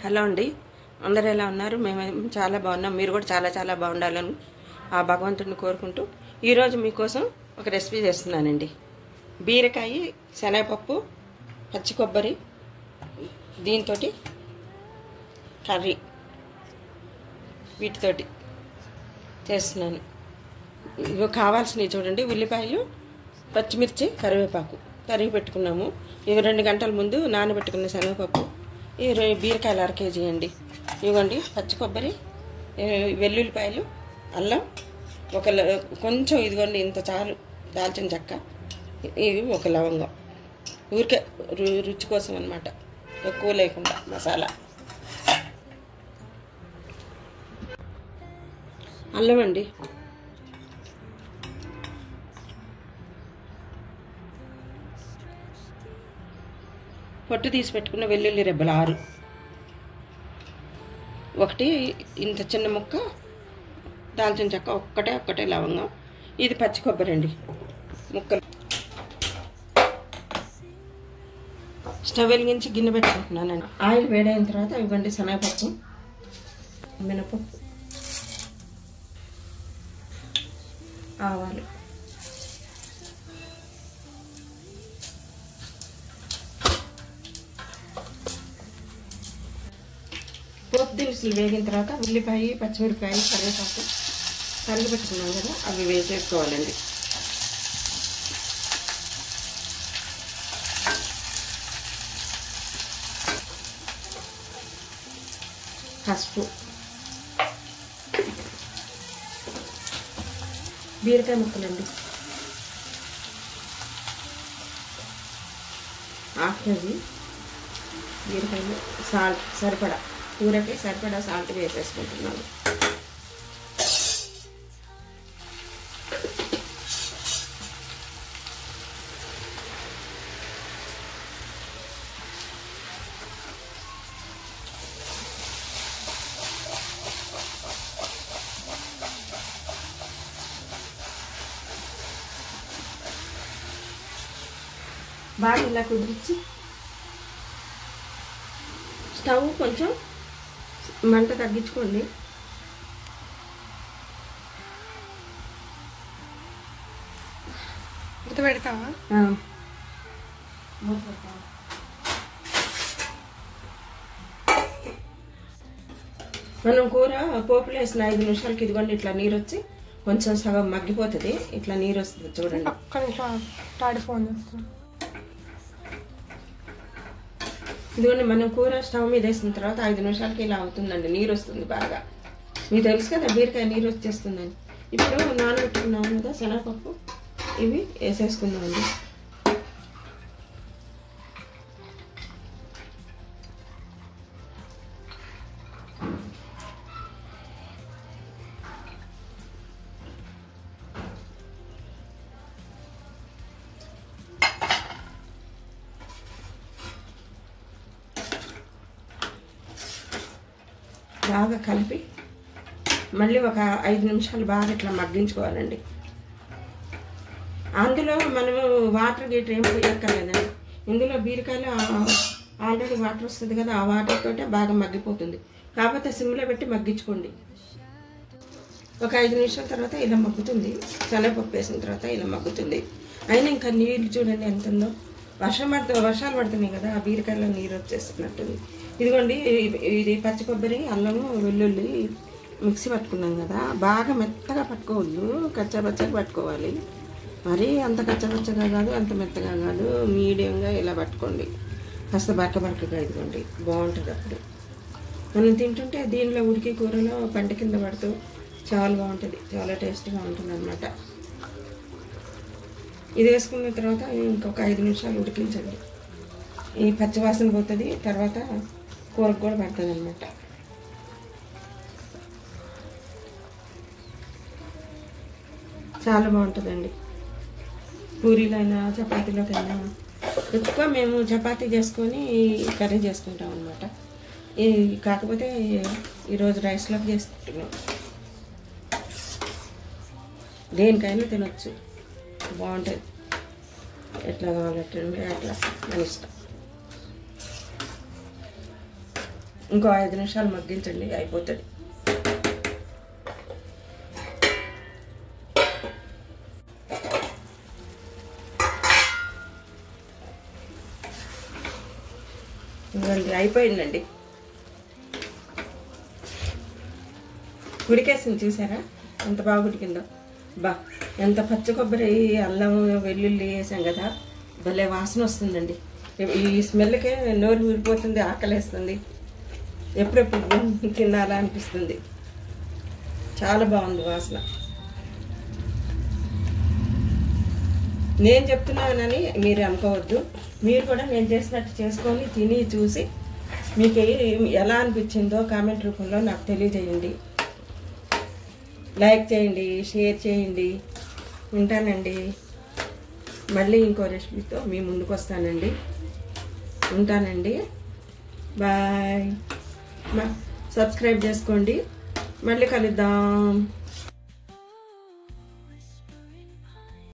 Hello అండి, అందరూ ఎలా ఉన్నారు? మేము చాలా బాగున్నాం. మీరు కూడా చాలా చాలా బాగుండాలని ఆ భగవంతుడిని కోరుకుంటూ ఈరోజు మీకోసం ఒక రెసిపీ చేస్తున్నానండి. బీరకాయ, శనగపప్పు, పచ్చి కొబ్బరి, దీంతో కర్రీ, వీటితోటి చేస్తున్నాను. ఇవి కావాల్సినవి చూడండి. ఉల్లిపాయలు, పచ్చిమిర్చి, కరివేపాకు తరిగి పెట్టుకున్నాము. ఇవి 2 గంటల ముందు నానబెట్టుకున్న శనగపప్పు, ఈ బీరకాయలు 1/2 కేజీ అండి. ఇవ్వండి పచ్చి కొబ్బరి, వెల్లుల్లిపాయలు, అల్లం, కొంచెం ఇదిగోండి ఇంత చాలు దాల్చిన చెక్క, ఇవి ఒక లవంగం, ఊరికే రుచి కోసం అన్నమాట, ఎక్కువ లేకుండా మసాలా. అల్లం అండి, పొట్టు తీసి పెట్టుకున్న వెల్లుల్లి రెబ్బలు 6, ఒకటి ఇంత చిన్న ముక్క దాల్చిన చెక్క, ఒక్కటే లవంగం, ఇది పచ్చి కొబ్బరి అండి ముక్కలు. స్టవ్ వెలిగించి గిన్నె పెట్టుకుంటున్నానండి. ఆయిల్ వేడైన తర్వాత ఇవ్వండి శనగపప్పు, మినపప్పు, ఆవాలు, పోపు దినుసులు వేగిన తర్వాత ఉల్లిపాయ, పచ్చిమిరపకాయ, కరివేపాకు తరిగి పెట్టుకున్నాం కదా, అవి వేసేసుకోవాలండి. పసుపు, బీరకాయ ముక్కలండి 1/2 కేజీ బీరకాయలు, సాల్ట్ సరిపడా, కూరకి సరిపడా సాల్ట్ వేసేసుకుంటున్నాను. బాగా ఇలా కుదిరించి స్టవ్ కొంచెం మంట తగ్గించుకోండి. మూత పెడతావా? మనం కూర పోపులు వేసిన 5 నిమిషాలకి ఇదిగోండి ఇట్లా నీరు వచ్చి కొంచెం సగం మగ్గిపోతుంది. ఇట్లా నీరు వస్తుంది చూడండి. ఇదిగోండి మనం కూర స్టవ్ మీద వేసిన తర్వాత 5 నిమిషాలకి ఇలా అవుతుందండి, నీరు వస్తుంది బాగా. మీకు తెలుసు కదా బీరకాయ నీరు వచ్చేస్తుందని. ఇప్పుడు నానబెట్టుకున్నాము కదా శనగపప్పు, ఇవి వేసేసుకుందామండి. బాగా కలిపి మళ్ళీ ఒక 5 నిమిషాలు బాగా ఇట్లా మగ్గించుకోవాలండి. అందులో మనము వాటర్ గీటర్ ఏం పోయక్కర్లేదండి. ఇందులో బీరకాయలు ఆల్రెడీ వాటర్ వస్తుంది కదా, ఆ వాటర్ తోటే బాగా మగ్గిపోతుంది. కాకపోతే సిమ్లో పెట్టి మగ్గించుకోండి. ఒక 5 నిమిషాల తర్వాత ఇలా మగ్గుతుంది. శనగపప్పు వేసిన తర్వాత ఇలా మగ్గుతుంది. అయినా ఇంకా నీళ్ళు చూడండి ఎంత ఉందో. వర్షాలు పడుతున్నాయి కదా, ఆ బీరకాయలో నీరు వచ్చేస్తున్నట్టుంది. ఇదిగోండి ఇది పచ్చి కొబ్బరి, అల్లము, వెల్లుల్లి మిక్సీ పట్టుకున్నాం కదా, బాగా మెత్తగా పట్టుకోవద్దు, కచ్చాపచ్చగా పట్టుకోవాలి. మరీ అంత కచ్చాపచ్చగా కాదు, అంత మెత్తగా కాదు, మీడియంగా ఇలా పట్టుకోండి. కాస్త బరకగా ఇదిగోండి, బాగుంటుంది. అప్పుడు మనం తింటుంటే దీనిలో ఉడికి కూరలో పంట కింద పడుతూ చాలా బాగుంటుంది, చాలా టేస్ట్గా ఉంటుంది అన్నమాట. ఇది వేసుకున్న తర్వాత ఇంకొక 5 నిమిషాలు ఉడికించండి. ఈ పచ్చివాసన పోతుంది, తర్వాత కూరకు కూడా పడుతుంది అన్నమాట. చాలా బాగుంటుందండి. పూరీలైనా చపాతీలోకైనా, ఎక్కువ మేము చపాతీ చేసుకొని కర్రీ చేసుకుంటాం అన్నమాట. కాకపోతే ఈరోజు రైస్లోకి చేసుకుంటున్నాం. దేనికైనా తినొచ్చు, బాగుంటుంది. ఎట్లా కావాలంటే అట్లా మన ఇష్టం. ఇంకో 5 నిమిషాలు మగ్గించండి, అయిపోతుంది. అయిపోయిందండి. ఉడికేసింది, చూసారా ఎంత బాగా ఉడికిందో. ఎంత పచ్చి కొబ్బరి, అల్లం, వెల్లుల్లి వేసాం కదా, భలే వాసన వస్తుందండి. ఈ స్మెల్కే నోరు ఊరిపోతుంది, ఆకలేస్తుంది, ఎప్పుడెప్పుడు తినాలా అనిపిస్తుంది. చాలా బాగుంది వాసన. నేను చెప్తున్నానని మీరు అనుకోవద్దు, మీరు కూడా నేను చేసినట్టు చేసుకొని తిని చూసి మీకు ఎలా అనిపించిందో కామెంట్ రూపంలో నాకు తెలియజేయండి. లైక్ చేయండి, షేర్ చేయండి. ఉంటానండి. మళ్ళీ ఇంకో రెసిపీతో మీ ముందుకు వస్తానండి. ఉంటానండి. బాయ్. సబ్స్క్రైబ్ చేసుకోండి. మళ్ళీ కలుద్దాం.